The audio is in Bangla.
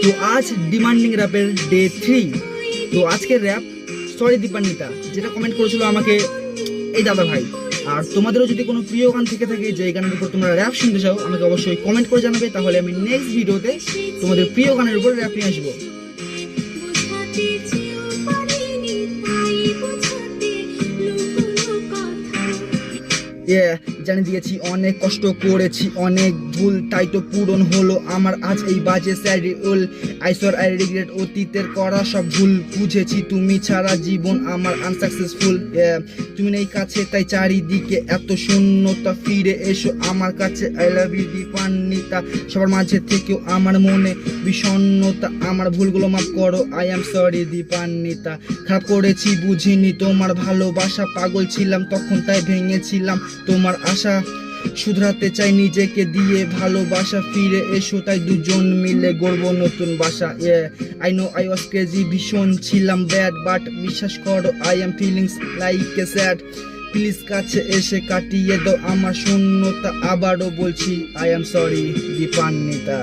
তো আজ ডিমান্ডিং র্যাপের ডে 3। তো আজকের র্যাপ সরি দীপান্বিতা, যেটা কমেন্ট করেছিল আমাকে এই দাদা ভাই। আর তোমাদেরও যদি কোনো প্রিয় গান থেকে থাকে যে এই গানের উপর তোমরা র্যাপ শুনতে চাও, আমাকে অবশ্যই কমেন্ট করে জানাবে, তাহলে আমি নেক্সট ভিডিওতে তোমাদের প্রিয় গানের উপর র্যাপ নিয়ে আসবো। জানিয়ে দিয়েছি অনেক কষ্ট করেছি, অনেক ভুল, তাই তো পূরণ হলো আমার আজ এই বাজে স্যারিউল। আইসর আই রিগ্রেট, অতীতের করা সব ভুল বুঝেছি, তুমি ছাড়া জীবন আমার আনসাকসেসফুল। তুমি নেই কাছে তাই চারিদিকে এত শূন্যতা, ফিরে এসো আমার কাছে, আই লাভ ইউ দীপান্বিতা। সবার মাঝে থেকেও আমার মনে বিষণ্ণতা, আমার ভুলগুলো মাফ করো, আই এম সরি দীপান্বিতা। খারাপ করেছি বুঝিনি তোমার ভালোবাসা, পাগল ছিলাম তখন তাই ভেঙেছিলাম তোমার আশা। শুধরাতে চাই নিজেকে দিয়ে ভালোবাসা, ফিরে এসো তাই দুজন মিলে গড়ব নতুন বাসা। I know I was crazy, ভীষণ ছিলাম ব্যাড, বাট বিশ্বাস করো I am feelings like a sad. Please কাছে এসে কাটিয়ে দাও আমার শূন্যতা, আবারও বলছি আই এম সরি দীপান্বিতা।